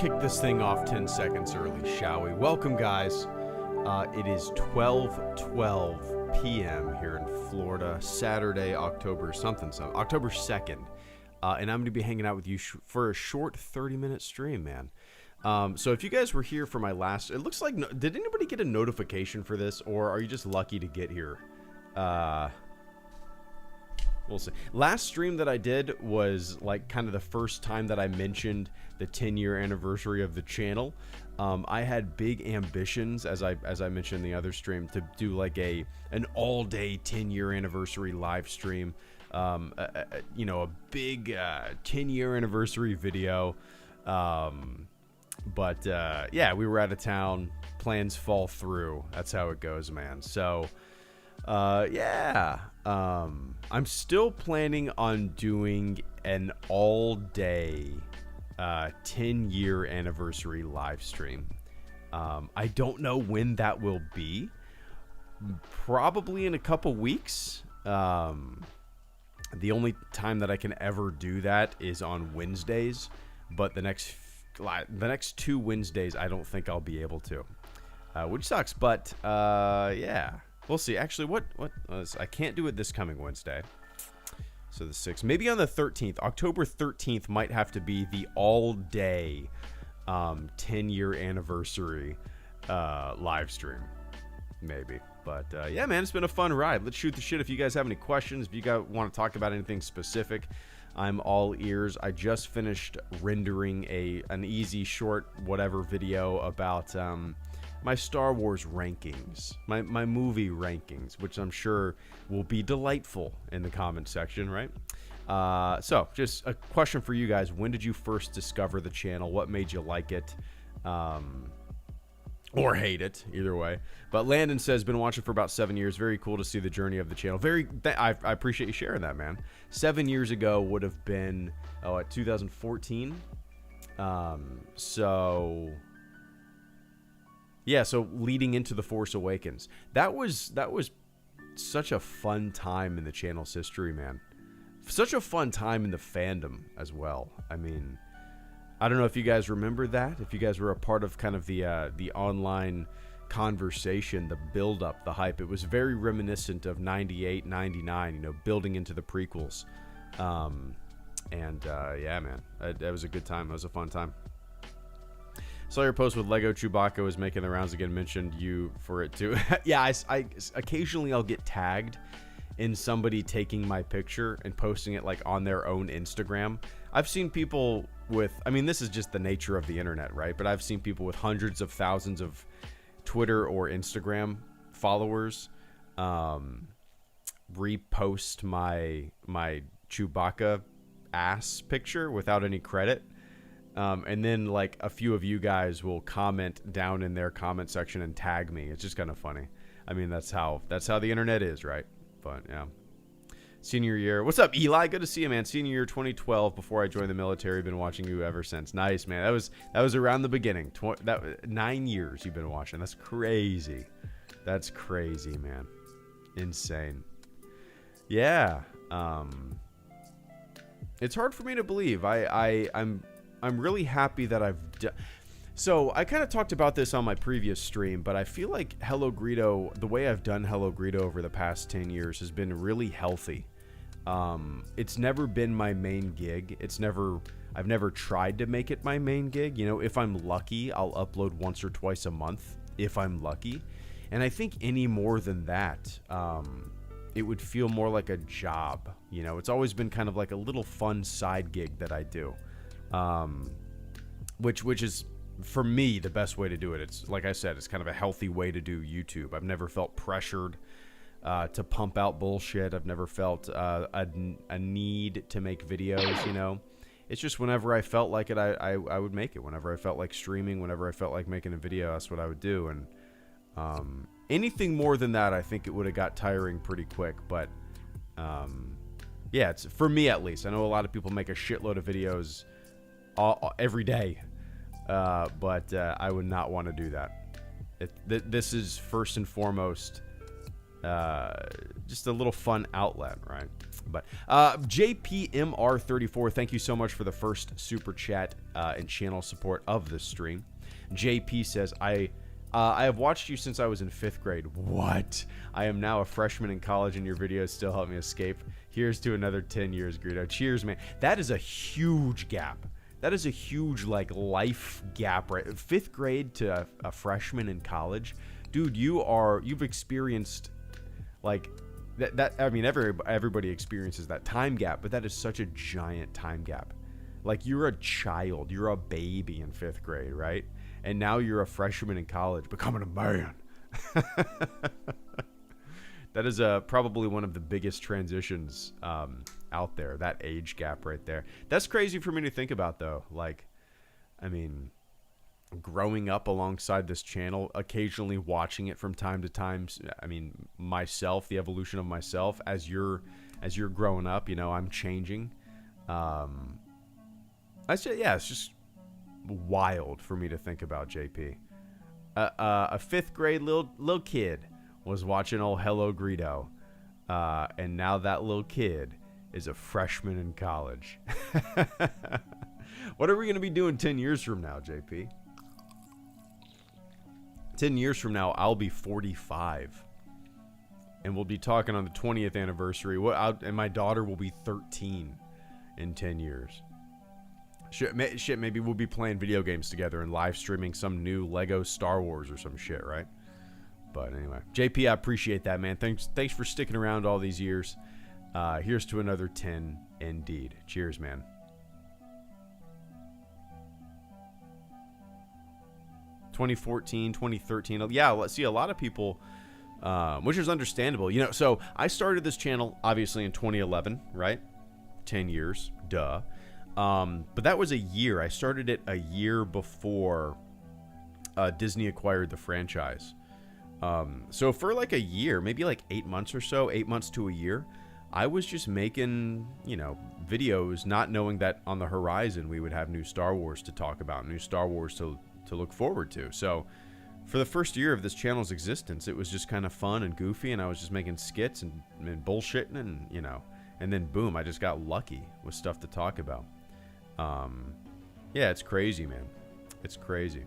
kick this thing off 10 seconds early, shall we? Welcome, guys. It is 12:12 p.m. here in Florida, Saturday, October 2nd. And I'm going to be hanging out with you for a short 30-minute stream, man. So if you guys were here for my last... It looks like... Did anybody get a notification for this, or are you just lucky to get here? We'll see. Last stream that I did was like kind of the first time that I mentioned the 10-year anniversary of the channel. I had big ambitions, as I mentioned in the other stream, to do like an all-day 10-year anniversary live stream. You know, a big 10-year anniversary video. But yeah, we were out of town. Plans fall through. That's how it goes, man. So yeah. I'm still planning on doing an all-day 10-year anniversary live stream. I don't know when that will be. Probably in a couple weeks. The only time that I can ever do that is on Wednesdays, but the next 2 Wednesdays I don't think I'll be able to, which sucks. But yeah. We'll see. Actually, what I can't do it this coming Wednesday. So the 6th. Maybe on the 13th. October 13th might have to be the all-day 10-year anniversary live stream. Maybe. But yeah, man, it's been a fun ride. Let's shoot the shit. If you guys have any questions, if you guys want to talk about anything specific, I'm all ears. I just finished rendering an easy, short, whatever video about... my Star Wars rankings, my movie rankings, which I'm sure will be delightful in the comment section, right? So, just a question for you guys. When did you first discover the channel? What made you like it? Or hate it, either way. But Landon says, been watching for about 7 years. Very cool to see the journey of the channel. I appreciate you sharing that, man. 7 years ago would have been, at 2014. So... Yeah, so leading into The Force Awakens. That was such a fun time in the channel's history, man. Such a fun time in the fandom as well. I mean, I don't know if you guys remember that. If you guys were a part of kind of the online conversation, the build-up, the hype. It was very reminiscent of 98, 99, you know, building into the prequels. Yeah, man, that was a good time. That was a fun time. Saw your post with Lego Chewbacca was making the rounds again. Mentioned you for it too. Yeah, I occasionally I'll get tagged in somebody taking my picture and posting it like on their own Instagram. I've seen people with, I mean, this is just the nature of the internet, right? But I've seen people with hundreds of thousands of Twitter or Instagram followers repost my Chewbacca ass picture without any credit. And then like a few of you guys will comment down in their comment section and tag me. It's just kind of funny. I mean, that's how the internet is, right? But yeah. Senior year. What's up, Eli? Good to see you, man. Senior year 2012 before I joined the military. Been watching you ever since. Nice, man. That was around the beginning. 9 years you've been watching. That's crazy. That's crazy, man. Insane. Yeah. It's hard for me to believe. I'm really happy that I've done... So, I kind of talked about this on my previous stream, but I feel like HelloGreedo, the way I've done HelloGreedo over the past 10 years has been really healthy. It's never been my main gig. I've never tried to make it my main gig. You know, if I'm lucky, I'll upload once or twice a month, if I'm lucky. And I think any more than that, it would feel more like a job. You know, it's always been kind of like a little fun side gig that I do. Which is, for me, the best way to do it. It's, like I said, it's kind of a healthy way to do YouTube. I've never felt pressured to pump out bullshit. I've never felt a need to make videos, you know. It's just whenever I felt like it, I would make it. Whenever I felt like streaming, whenever I felt like making a video, that's what I would do. And anything more than that, I think it would have got tiring pretty quick. But yeah, it's for me at least. I know a lot of people make a shitload of videos every day, but I would not want to do that. This is first and foremost just a little fun outlet, right? But JPMR34, thank you so much for the first super chat and channel support of this stream. JP says, I have watched you since I was in 5th grade. What? I am now a freshman in college, and your videos still help me escape. Here's to another 10 years, Greedo. Cheers, man. That is a huge gap. That is a huge, like, life gap, right? 5th grade to a freshman in college. Dude, you've experienced, like, that I mean, everybody experiences that time gap, but that is such a giant time gap. Like, you're a child. You're a baby in 5th grade, right? And now you're a freshman in college, becoming a man. That is probably one of the biggest transitions out there, that age gap right there. That's crazy for me to think about, though. Like, I mean, growing up alongside this channel, occasionally watching it from time to time. I mean, myself, the evolution of myself as you're growing up, you know, I'm changing. It's just wild for me to think about, JP. A 5th grade little kid was watching old HelloGreedo, and now that little kid is a freshman in college. What are we going to be doing 10 years from now, JP? 10 years from now, I'll be 45. And we'll be talking on the 20th anniversary. And my daughter will be 13 in 10 years. Shit, maybe we'll be playing video games together and live streaming some new Lego Star Wars or some shit, right? But anyway, JP, I appreciate that, man. Thanks for sticking around all these years. Here's to another 10, indeed. Cheers, man. ...2014, 2013. Yeah, let's see, a lot of people, which is understandable. You know, so I started this channel, obviously, in 2011, right? 10 years, duh. But that was a year. I started it a year before Disney acquired the franchise. So for like a year, maybe like 8 months or so, 8 months to a year, I was just making, you know, videos, not knowing that on the horizon we would have new Star Wars to talk about, new Star Wars to look forward to. So for the first year of this channel's existence, it was just kind of fun and goofy, and I was just making skits and bullshitting, and, you know, and then boom, I just got lucky with stuff to talk about. Yeah, it's crazy, man. It's crazy.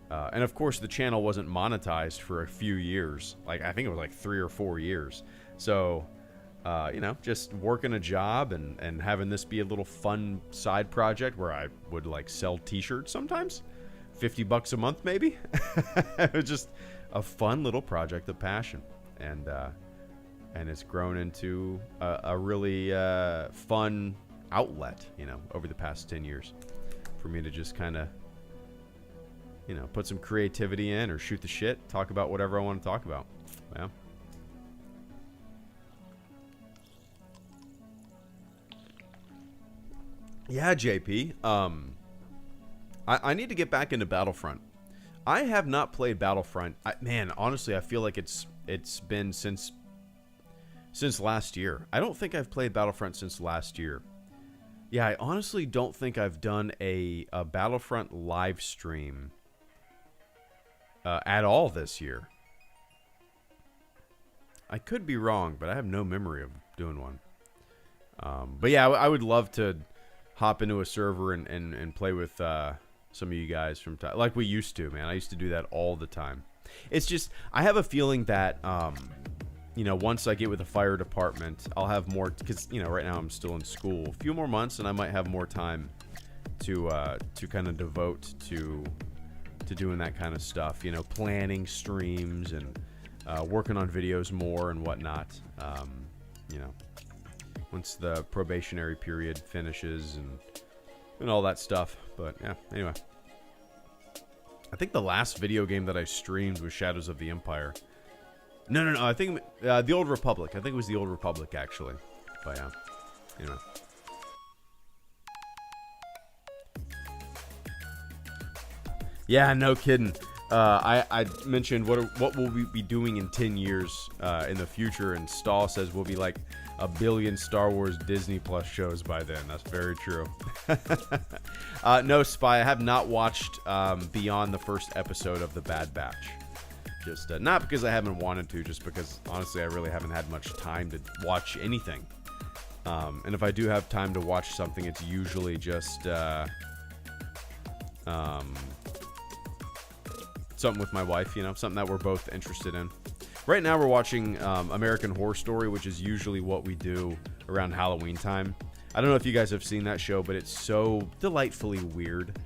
And of course, the channel wasn't monetized for a few years. Like, I think it was like 3 or 4 years. So, you know, just working a job and having this be a little fun side project where I would like sell t-shirts sometimes. $50 a month, maybe. It was just a fun little project of passion. And it's grown into a really fun outlet, you know, over the past 10 years for me to just kind of, you know, put some creativity in or shoot the shit, talk about whatever I want to talk about. Yeah. Yeah, JP. I need to get back into Battlefront. I have not played Battlefront. Man, honestly, I feel like it's been since last year. I don't think I've played Battlefront since last year. Yeah, I honestly don't think I've done a Battlefront live stream at all this year. I could be wrong, but I have no memory of doing one. But yeah, I would love to hop into a server and play with some of you guys from time, like we used to, man. I used to do that all the time. It's just, I have a feeling that, you know, once I get with the fire department, I'll have more, because, you know, right now I'm still in school. A few more months and I might have more time to kind of devote to doing that kind of stuff, you know, planning streams and working on videos more and whatnot. You know, once the probationary period finishes and all that stuff. But yeah, anyway, I think the last video game that I streamed was Shadows of the Empire. No, I think the Old Republic. I think it was the Old Republic, actually. But yeah, anyway. Yeah, no kidding. I mentioned what will we be doing in 10 years in the future, and Stahl says we'll be like 1 billion Star Wars Disney Plus shows by then. That's very true. No, Spy, I have not watched beyond the first episode of The Bad Batch. Just not because I haven't wanted to, just because honestly I really haven't had much time to watch anything. And if I do have time to watch something, it's usually just something with my wife, you know, something that we're both interested in. Right now we're watching American Horror Story, which is usually what we do around Halloween time. I don't know if you guys have seen that show, but it's so delightfully weird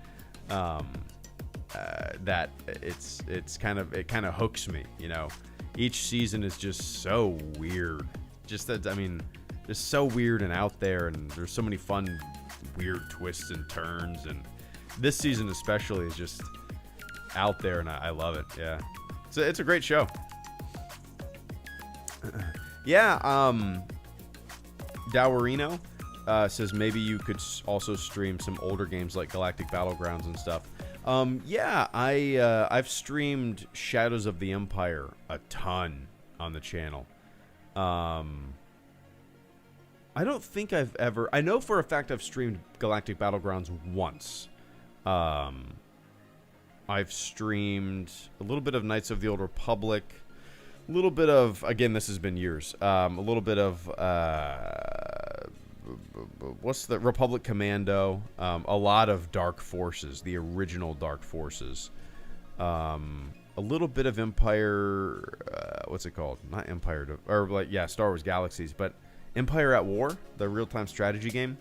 that it kind of hooks me, you know. Each season is just so weird. Just that, I mean, just so weird and out there, and there's so many fun weird twists and turns, and this season especially is just out there, and I love it. Yeah, it's a great show. Yeah, Dowerino says maybe you could also stream some older games like Galactic Battlegrounds and stuff. Yeah, I've streamed Shadows of the Empire a ton on the channel. I don't think I've ever... I know for a fact I've streamed Galactic Battlegrounds once. I've streamed a little bit of Knights of the Old Republic. A little bit of... Again, this has been years. A little bit of... what's the... Republic Commando. A lot of Dark Forces. The original Dark Forces. A little bit of Empire... what's it called? Not Empire... Or, like, yeah, Star Wars Galaxies. But Empire at War. The real-time strategy game.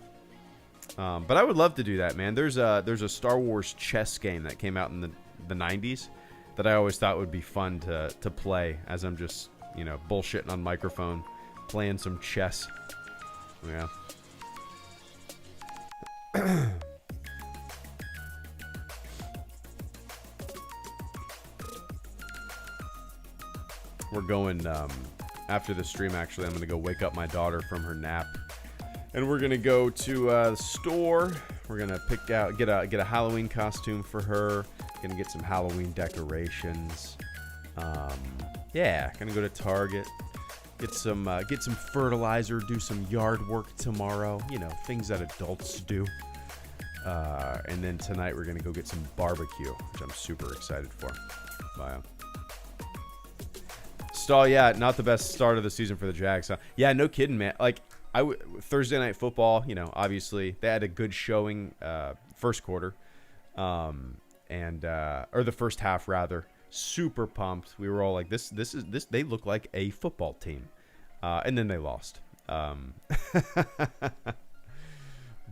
But I would love to do that, man. There's a Star Wars chess game that came out in the 90s that I always thought would be fun to play as I'm just, you know, bullshitting on microphone, playing some chess. Yeah. We're going, after the stream, actually, I'm going to go wake up my daughter from her nap. And we're going to go to the store. We're going to pick out, get a Halloween costume for her. Going to get some Halloween decorations. Yeah, going to go to Target. Get some fertilizer, do some yard work tomorrow. You know, things that adults do. And then tonight we're going to go get some barbecue, which I'm super excited for. Wow. Stall, yeah, not the best start of the season for the Jags. Huh? Yeah, no kidding, man. Like, Thursday Night Football, you know, obviously they had a good showing first quarter, or the first half rather. Super pumped. We were all like, this. They look like a football team, and then they lost.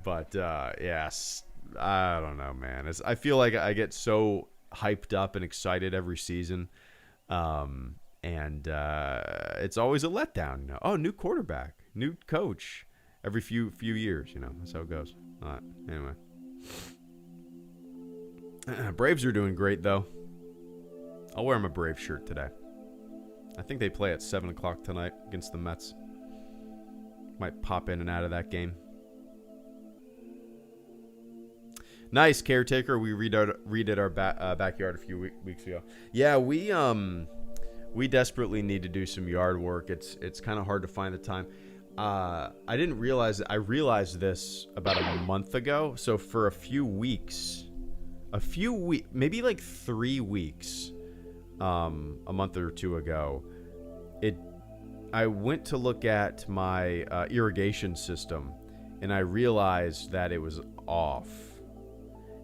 But yes, I don't know, man. I feel like I get so hyped up and excited every season, and it's always a letdown. You know, oh, new quarterback. New coach every few years, you know. That's how it goes. All right. Anyway. Braves are doing great, though. I'll wear my Brave shirt today. I think they play at 7 o'clock tonight against the Mets. Might pop in and out of that game. Nice, Caretaker. We redid our backyard a few weeks ago. Yeah, we desperately need to do some yard work. It's kind of hard to find the time. I didn't realize I realized this about a month ago. So for a few weeks, maybe like 3 weeks, a month or two ago, I went to look at my irrigation system, and I realized that it was off.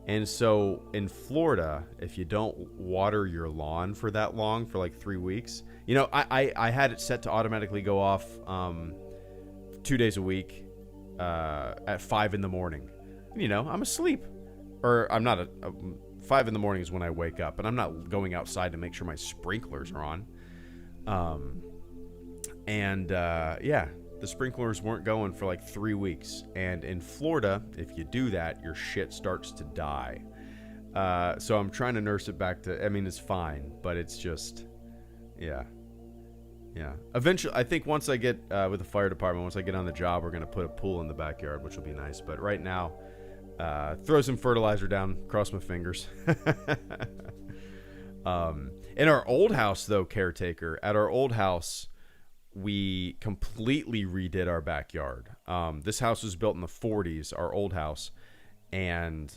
And so in Florida, if you don't water your lawn for that long, for like 3 weeks, you know, I had it set to automatically go off 2 days a week at 5 in the morning. You know, I'm asleep. Or I'm not. 5 in the morning is when I wake up, and I'm not going outside to make sure my sprinklers are on. Yeah, the sprinklers weren't going for like 3 weeks. And in Florida, if you do that, your shit starts to die. So I'm trying to nurse it back to, I mean, it's fine, but it's just, yeah. Yeah. Eventually, I think once I get with the fire department, once I get on the job, we're going to put a pool in the backyard, which will be nice. But right now, throw some fertilizer down, cross my fingers. In our old house, though, Caretaker, at our old house, we completely redid our backyard. This house was built in the 40s, our old house. And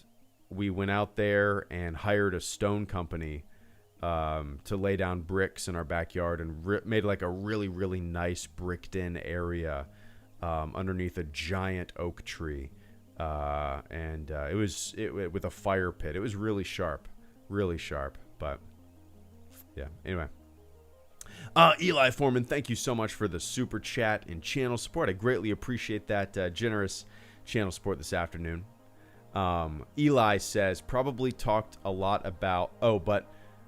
we went out there and hired a stone company to lay down bricks in our backyard and made like a really, really nice bricked in area underneath a giant oak tree. And it was with a fire pit. It was really sharp, but yeah, anyway. Eli Foreman, thank you so much for the super chat and channel support. I greatly appreciate that generous channel support this afternoon. Eli says, probably talked a lot about,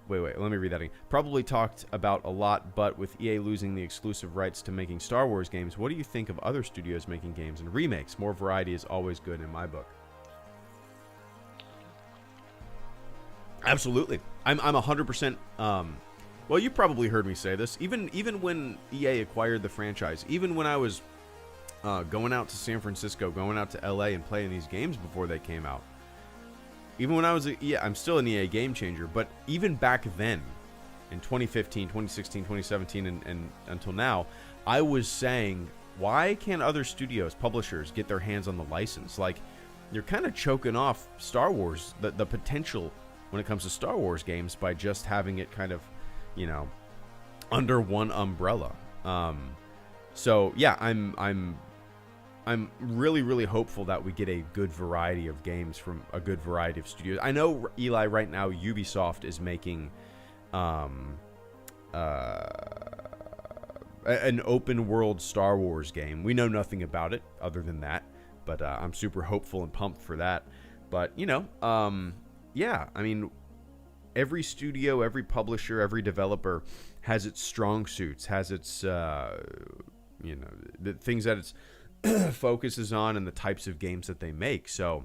wait, let me read that again. Probably talked about a lot, but with EA losing the exclusive rights to making Star Wars games, what do you think of other studios making games and remakes? More variety is always good in my book. Absolutely. I'm 100%, well, you probably heard me say this. Even when EA acquired the franchise, even when I was going out to San Francisco, going out to LA and playing these games before they came out. Even when I was, I'm still an EA game changer, but even back then, in 2015, 2016, 2017, and until now, I was saying, why can't other studios, publishers, get their hands on the license? Like, you're kind of choking off Star Wars, the potential when it comes to Star Wars games by just having it kind of, under one umbrella. So yeah, I'm really, really hopeful that we get a good variety of games from a good variety of studios. I know, Eli, right now Ubisoft is making an open world Star Wars game. We know nothing about it other than that, but I'm super hopeful and pumped for that. But yeah, I mean, every studio, every publisher, every developer has its strong suits, has its the things that it's focuses on and the types of games that they make. So,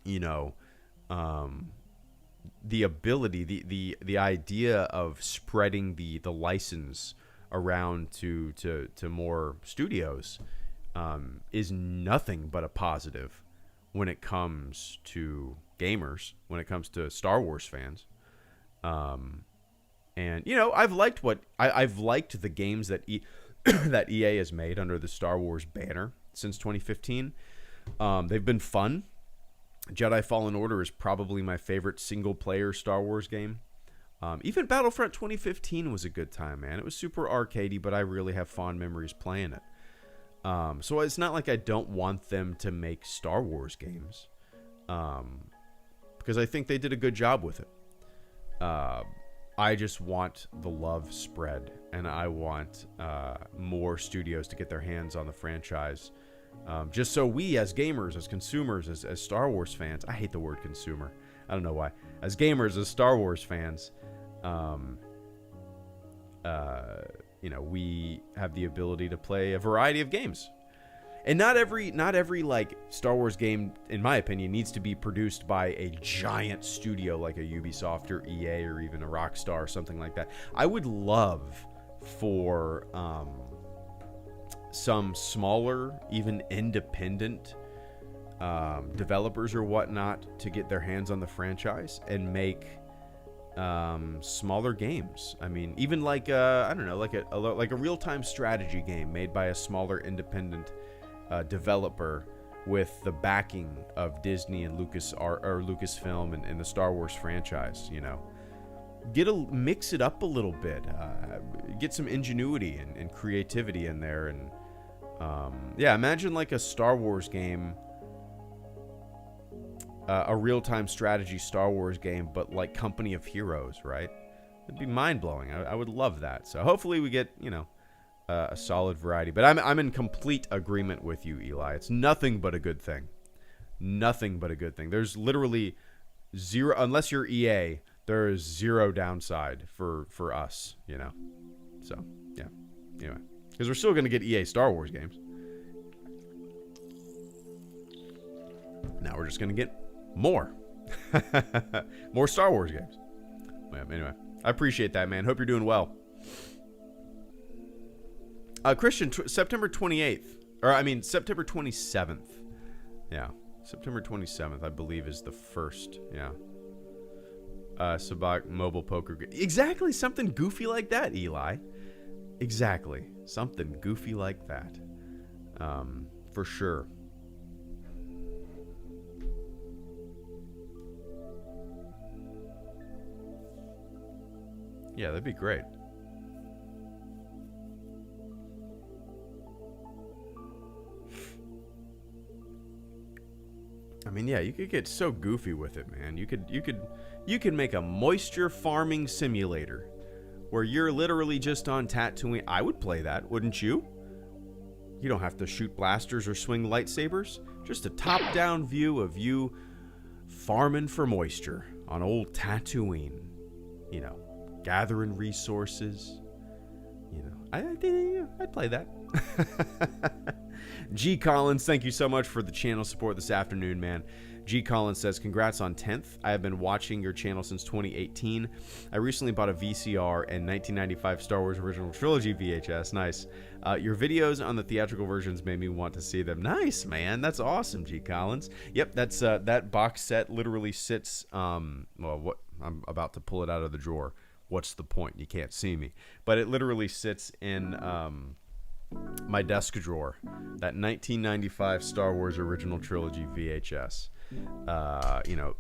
the ability, the idea of spreading the license around to more studios is nothing but a positive when it comes to gamers, when it comes to Star Wars fans. And I've liked I've liked the games that that EA has made under the Star Wars banner since 2015. They've been fun. Jedi Fallen Order is probably my favorite single-player Star Wars game. Even Battlefront 2015 was a good time, man. It was super arcadey, but I really have fond memories playing it. So it's not like I don't want them to make Star Wars games, because I think they did a good job with it. I just want the love spread, and I want more studios to get their hands on the franchise, just so we, as gamers, as consumers, as Star Wars fans — I hate the word consumer, I don't know why — as gamers, as Star Wars fans, we have the ability to play a variety of games. And not every like Star Wars game, in my opinion, needs to be produced by a giant studio like a Ubisoft or EA or even a Rockstar or something like that. I would love for some smaller, even independent developers or whatnot to get their hands on the franchise and make smaller games. I mean, even like like a real-time strategy game made by a smaller independent developer with the backing of Disney and Lucasfilm and the Star Wars franchise. Mix it up a little bit, get some ingenuity and creativity in there, and imagine like a Star Wars game, a real-time strategy Star Wars game, but like Company of Heroes, right? It'd be mind-blowing. I would love that. So hopefully we get a solid variety. But I'm in complete agreement with you, Eli. It's nothing but a good thing. Nothing but a good thing. There's literally zero, unless you're EA, there is zero downside for us, So, yeah. Anyway, because we're still going to get EA Star Wars games. Now we're just going to get more. More Star Wars games. Well, anyway, I appreciate that, man. Hope you're doing well. Christian, September 28th. September 27th. Yeah. September 27th, I believe, is the first. Yeah. Sabak mobile poker. Exactly. Something goofy like that, Eli. Exactly. Something goofy like that. For sure. Yeah, that'd be great. I mean, yeah, you could get so goofy with it, man. You could make a moisture farming simulator where you're literally just on Tatooine. I would play that, wouldn't you? You don't have to shoot blasters or swing lightsabers. Just a top-down view of you farming for moisture on old Tatooine. You know, gathering resources. You know, I'd play that. G. Collins, thank you so much for the channel support this afternoon, man. G. Collins says, congrats on 10th. I have been watching your channel since 2018. I recently bought a VCR and 1995 Star Wars Original Trilogy VHS. Nice. Your videos on the theatrical versions made me want to see them. Nice, man. That's awesome, G. Collins. Yep, that's that box set literally sits, well, what I'm about to pull it out of the drawer. What's the point? You can't see me. But it literally sits in my desk drawer. That 1995 Star Wars Original Trilogy VHS. You know,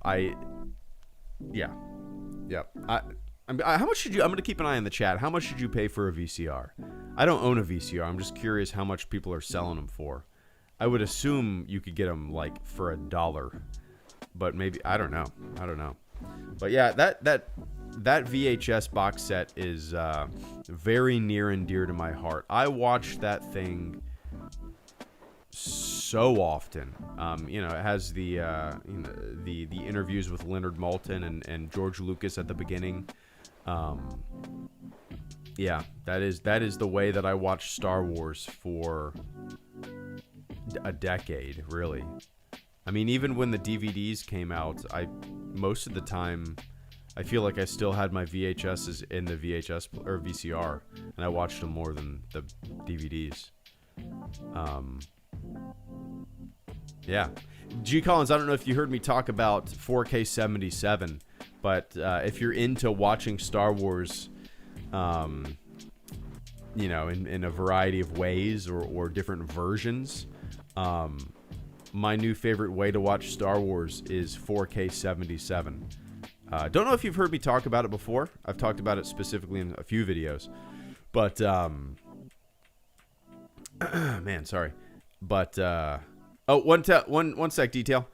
how much should you? I'm gonna keep an eye on the chat. How much should you pay for a VCR? I don't own a VCR. I'm just curious how much people are selling them for. I would assume you could get them like for $1, but maybe I don't know. But yeah, that VHS box set is very near and dear to my heart. I watched that thing so often. You know, it has the interviews with Leonard Maltin and George Lucas at the beginning. Yeah, that is the way that I watched Star Wars for a decade, really. I mean, even when the DVDs came out, most of the time I feel like I still had my VHSs in the VHS or VCR, and I watched them more than the DVDs. Yeah. G. Collins, I don't know if you heard me talk about 4K 77, but if you're into watching Star Wars, you know, in a variety of ways or different versions, my new favorite way to watch Star Wars is 4K 77. Don't know if you've heard me talk about it before. I've talked about it specifically in a few videos, but man, sorry. But one sec detail.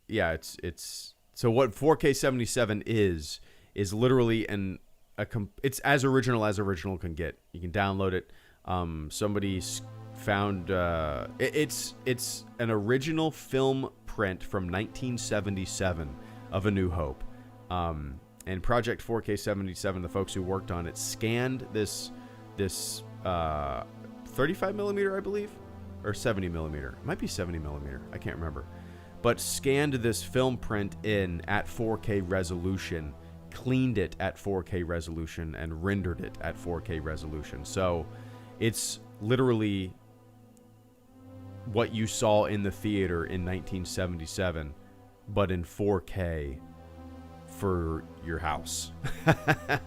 Yeah, it's so what 4K 77 is literally it's as original can get. You can download it. Somebody's found it's an original film print from 1977 of A New Hope. And Project 4K 77, the folks who worked on it, scanned this 35 millimeter, I believe, or 70 millimeter. It might be 70 millimeter. I can't remember. But scanned this film print in at 4K resolution, cleaned it at 4K resolution, and rendered it at 4K resolution. So it's literally what you saw in the theater in 1977, but in 4K for your house.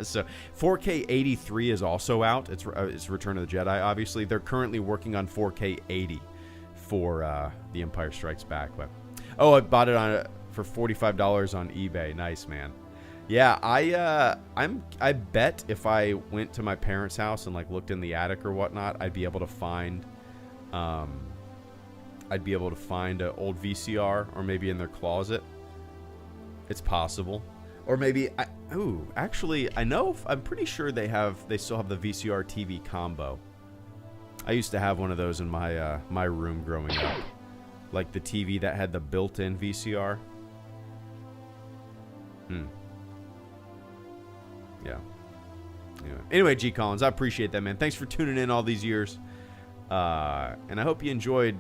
So 4K 83 is also out. It's Return of the Jedi, obviously. They're currently working on 4K 80 for The Empire Strikes Back. But I bought it for $45 on eBay. Nice, man. Yeah, I bet if I went to my parents' house and like looked in the attic or whatnot, I'd be able to find an old VCR, or maybe in their closet. It's possible. Or maybe actually I'm pretty sure they still have the VCR TV combo. I used to have one of those in my room growing up. Like the TV that had the built-in VCR. Yeah. Anyway, G. Collins, I appreciate that, man. Thanks for tuning in all these years. And I hope you enjoyed.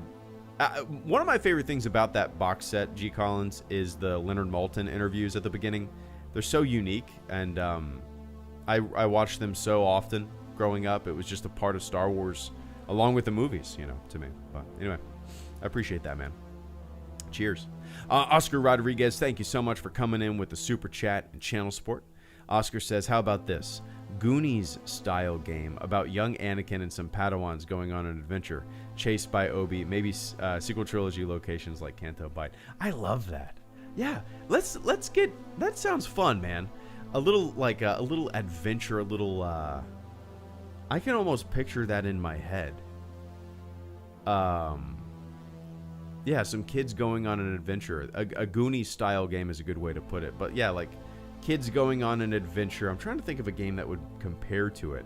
One of my favorite things about that box set, G. Collins, is the Leonard Maltin interviews at the beginning. They're so unique, and I watched them so often growing up. It was just a part of Star Wars, along with the movies, to me. But anyway, I appreciate that, man. Cheers. Oscar Rodriguez, thank you so much for coming in with the super chat and channel support. Oscar says, how about this? Goonies-style game about young Anakin and some Padawans going on an adventure, chased by Obi, maybe sequel trilogy locations like Canto Bight. I love that. Yeah, let's get, that sounds fun, man. a little like a little adventure, a little. I can almost picture that in my head. Yeah, some kids going on an adventure. A Goonies style game is a good way to put it. But yeah, like kids going on an adventure. I'm trying to think of a game that would compare to it.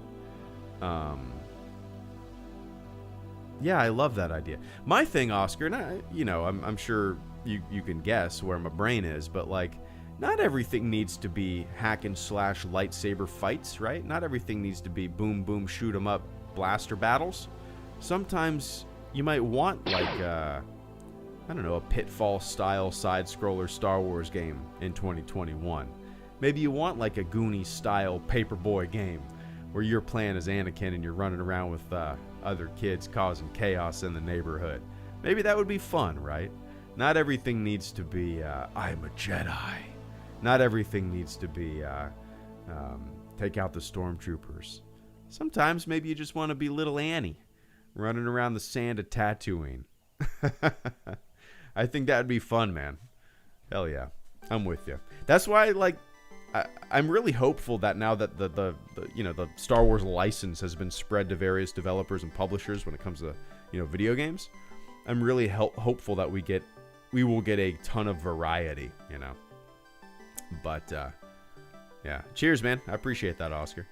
Yeah, I love that idea. My thing, Oscar, and I'm sure you can guess where my brain is, but like, not everything needs to be hack and slash lightsaber fights, right? Not everything needs to be boom, boom, shoot 'em up blaster battles. Sometimes you might want like, I don't know, a Pitfall-style side-scroller Star Wars game in 2021. Maybe you want like a Goonies-style Paperboy game where you're playing as Anakin and you're running around with other kids causing chaos in the neighborhood. Maybe that would be fun, right? Not everything needs to be, I'm a Jedi. Not everything needs to be, take out the stormtroopers. Sometimes maybe you just want to be little Annie, running around the sand of Tatooine. I think that would be fun, man. Hell yeah. I'm with you. That's why, like, I'm really hopeful that now that the Star Wars license has been spread to various developers and publishers when it comes to, video games, I'm really hopeful that we will get a ton of variety, But, yeah. Cheers, man. I appreciate that, Oscar.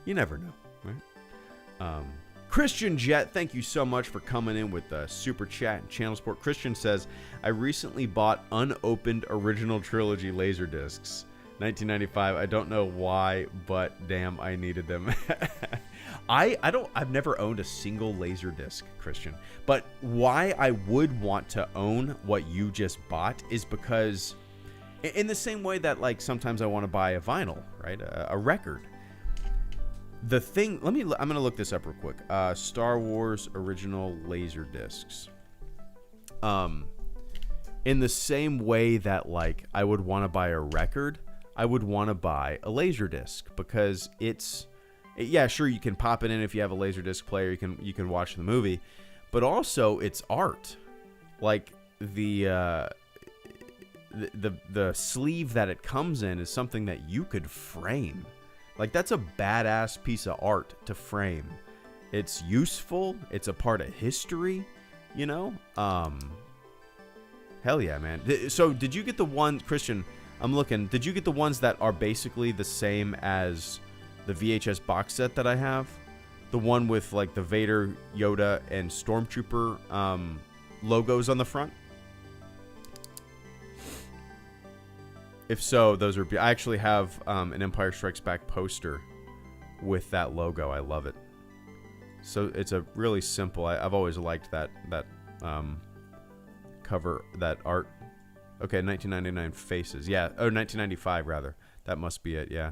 You never know, right? Christian Jet, thank you so much for coming in with the super chat and channel support. Christian says, I recently bought unopened original trilogy laser discs. 1995. I don't know why, but damn, I needed them. I've never owned a single laser disc, Christian. But why I would want to own what you just bought is because in the same way that like sometimes I want to buy a vinyl, right? A record. The thing, I'm going to look this up real quick. Star Wars original laser discs. In the same way that like I would want to buy a record, I would want to buy a laser disc because yeah, sure, you can pop it in if you have a laser disc player, you can watch the movie, but also it's art. Like the sleeve that it comes in is something that you could frame. Like that's a badass piece of art to frame. It's useful, it's a part of history, Hell yeah, man. So did you get the one, Christian, I'm looking, did you get the ones that are basically the same as the VHS box set that I have? The one with like the Vader, Yoda, and Stormtrooper logos on the front? If so, those are... I actually have an Empire Strikes Back poster with that logo. I love it. So it's a really simple... I've always liked that cover, that art. Okay, 1999 faces. Yeah, 1995 rather. That must be it, yeah.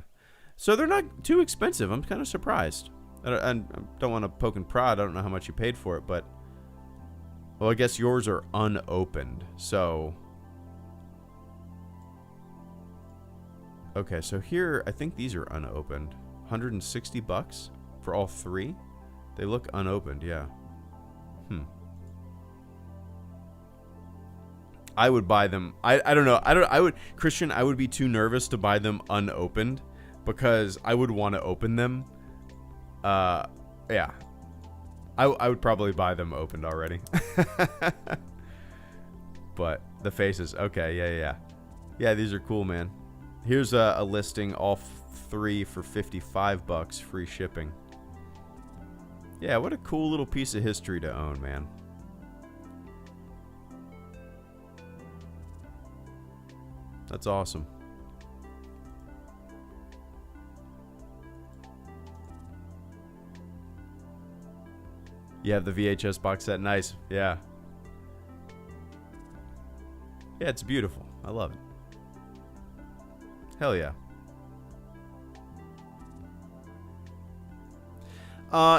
So they're not too expensive. I'm kind of surprised. I don't want to poke and prod. I don't know how much you paid for it, but... Well, I guess yours are unopened, so... Okay, so here, I think these are unopened. $160 for all three? They look unopened, yeah. I would buy them. I don't know. Christian, I would be too nervous to buy them unopened because I would want to open them. Yeah. I would probably buy them opened already. But the faces, okay, yeah. Yeah, these are cool, man. Here's a listing, all three for $55, free shipping. Yeah, what a cool little piece of history to own, man. That's awesome. You have the VHS box set, nice, yeah. Yeah, it's beautiful. I love it. Hell yeah.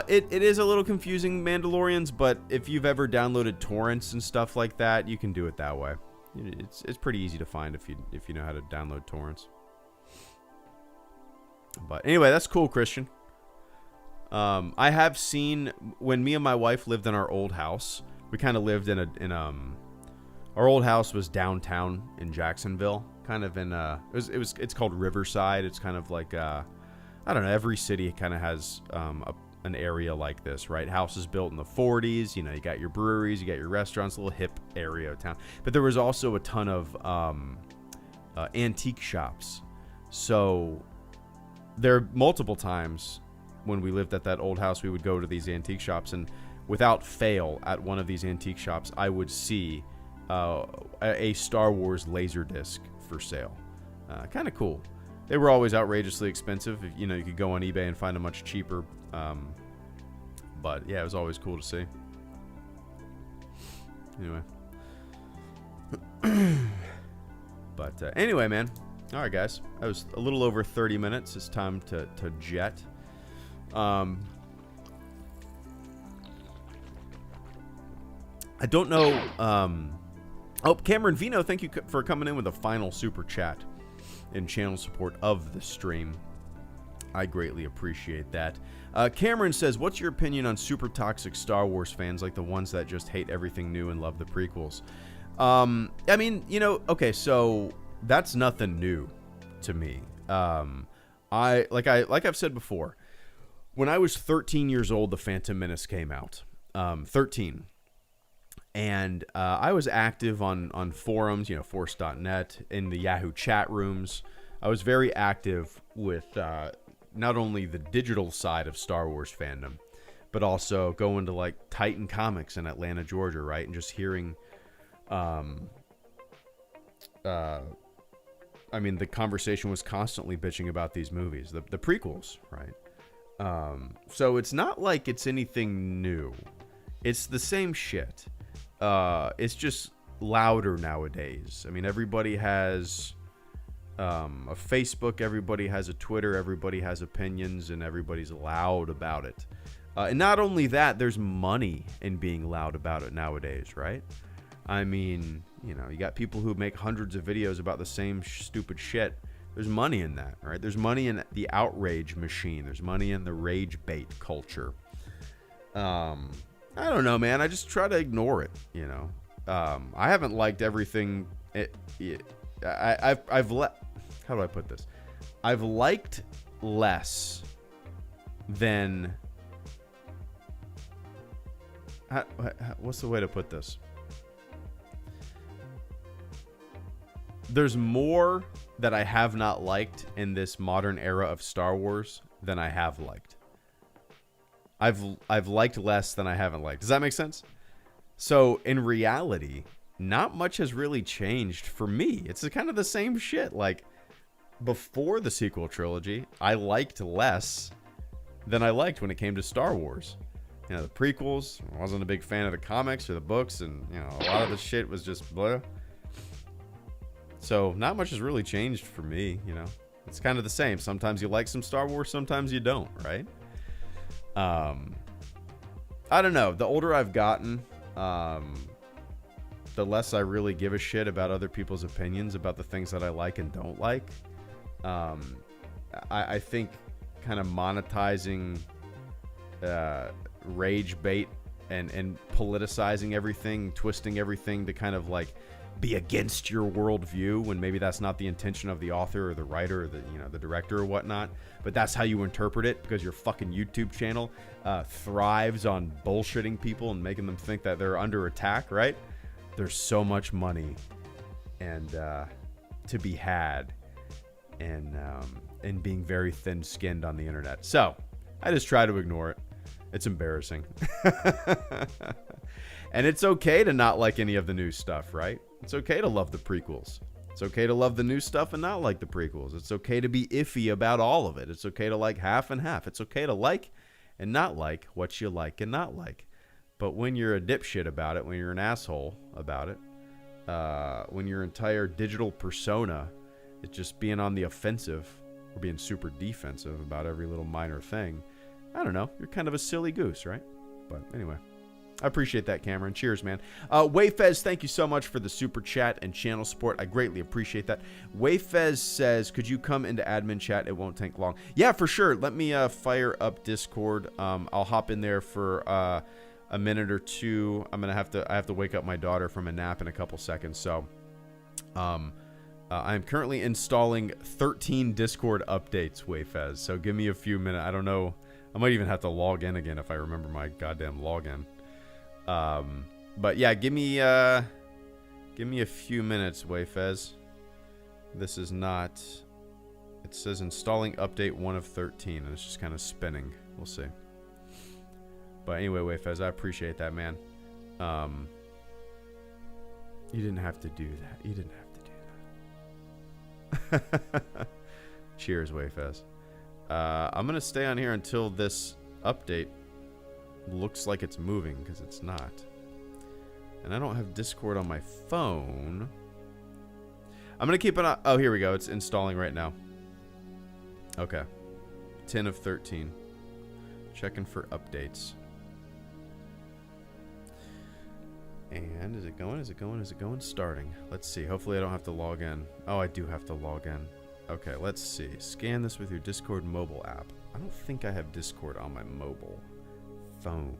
It is a little confusing, Mandalorians, but if you've ever downloaded torrents and stuff like that, you can do it that way. It's pretty easy to find if you know how to download torrents. But anyway, that's cool, Christian. I have seen when me and my wife lived in our old house. We kind of lived in Our old house was downtown in Jacksonville, kind of in it's called Riverside. It's kind of like I don't know. Every city kind of has an area like this, right? Houses built in the 40s. You know, you got your breweries, you got your restaurants, a little hip area of town. But there was also a ton of antique shops. So there multiple times when we lived at that old house, we would go to these antique shops, and without fail, at one of these antique shops, I would see a Star Wars Laserdisc for sale. Kind of cool. They were always outrageously expensive. You know, you could go on eBay and find them much cheaper. But yeah, it was always cool to see. Anyway. But anyway, man. All right, guys. That was a little over 30 minutes. It's time to jet. I don't know. Oh, Cameron Vino, thank you for coming in with a final super chat in channel support of the stream. I greatly appreciate that. Cameron says, what's your opinion on super toxic Star Wars fans like the ones that just hate everything new and love the prequels? I mean, you know, okay, so that's nothing new to me. Like I've said before, when I was 13 years old, The Phantom Menace came out. 13. And I was active on forums, you know, force.net, in the Yahoo chat rooms. I was very active with not only the digital side of Star Wars fandom, but also going to like Titan Comics in Atlanta, Georgia, right? And just hearing, I mean, the conversation was constantly bitching about these movies, the prequels, right? So it's not like it's anything new. It's the same shit. It's just louder nowadays. I mean, everybody has a Facebook, everybody has a Twitter, everybody has opinions, and everybody's loud about it. And not only that, there's money in being loud about it nowadays, right? I mean, you know, you got people who make hundreds of videos about the same stupid shit. There's money in that, right? There's money in the outrage machine. There's money in the rage bait culture. I don't know, man. I just try to ignore it, you know. I haven't liked everything. I've how do I put this? I've liked less than. What's the way to put this? There's more that I have not liked in this modern era of Star Wars than I have liked. I've liked less than I haven't liked. Does that make sense? So in reality, not much has really changed for me. It's kind of the same shit. Like before the sequel trilogy, I liked less than I liked when it came to Star Wars. You know, the prequels, I wasn't a big fan of the comics or the books, and you know, a lot of the shit was just blah. So not much has really changed for me, you know. It's kind of the same. Sometimes you like some Star Wars, sometimes you don't, right? I don't know. The older I've gotten, the less I really give a shit about other people's opinions about the things that I like and don't like. I think kind of monetizing rage bait and politicizing everything, twisting everything to kind of like be against your worldview when maybe that's not the intention of the author or the writer or the, you know, the director or whatnot, but that's how you interpret it because your fucking YouTube channel thrives on bullshitting people and making them think that they're under attack, right? There's so much money and to be had and being very thin-skinned on the internet. So I just try to ignore it. It's embarrassing. And it's okay to not like any of the new stuff, right? It's okay to love the prequels. It's okay to love the new stuff and not like the prequels. It's okay to be iffy about all of it. It's okay to like half and half. It's okay to like and not like what you like and not like. But when you're a dipshit about it, when you're an asshole about it, when your entire digital persona is just being on the offensive or being super defensive about every little minor thing, I don't know. You're kind of a silly goose, right? But anyway. I appreciate that, Cameron. Cheers, man. Wayfez, thank you so much for the super chat and channel support. I greatly appreciate that. Wayfez says, could you come into admin chat? It won't take long. Yeah, for sure. Let me fire up Discord. I'll hop in there for a minute or two. I have to wake up my daughter from a nap in a couple seconds. So, I'm currently installing 13 Discord updates, Wayfez. So give me a few minutes. I don't know. I might even have to log in again if I remember my goddamn login. But yeah, give me a few minutes, Wayfez. This is not. It says installing update 1 of 13, and it's just kind of spinning. We'll see. But anyway, Wayfez, I appreciate that, man. You didn't have to do that. You didn't have to do that. Cheers, Wayfez. I'm going to stay on here until this update looks like it's moving, because it's not. And I don't have Discord on my phone. I'm going to keep it on. Oh, here we go. It's installing right now. Okay. 10 of 13. Checking for updates. And is it going? Is it going? Is it going? Starting. Let's see. Hopefully I don't have to log in. Oh, I do have to log in. Okay, let's see. Scan this with your Discord mobile app. I don't think I have Discord on my mobile phone.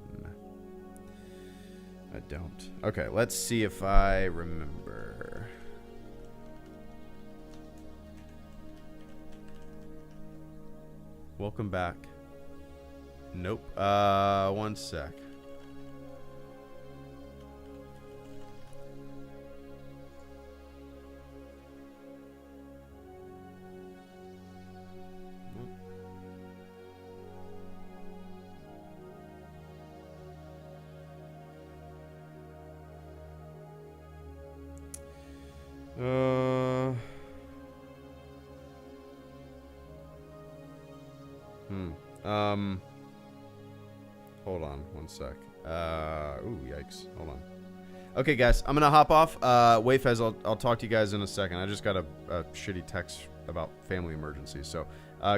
I don't. Okay, let's see if I remember. Welcome back. Nope. One sec. Hold on one sec. Ooh, yikes. Hold on. Okay, guys, I'm gonna hop off. Wayfez, I'll talk to you guys in a second. I just got a shitty text about family emergency, so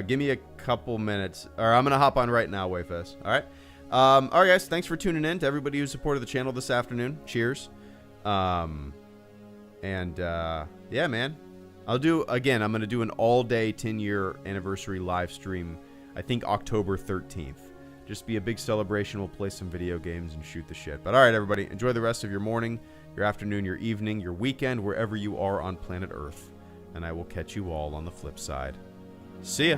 give me a couple minutes, or I'm gonna hop on right now, Wayfez. All right. All right, guys. Thanks for tuning in. To everybody who supported the channel this afternoon. Cheers. Yeah, man. I'm gonna do an all-day 10-year anniversary live stream. I think October 13th. Just be a big celebration. We'll play some video games and shoot the shit. But all right, everybody, enjoy the rest of your morning, your afternoon, your evening, your weekend, wherever you are on planet Earth. And I will catch you all on the flip side. See ya.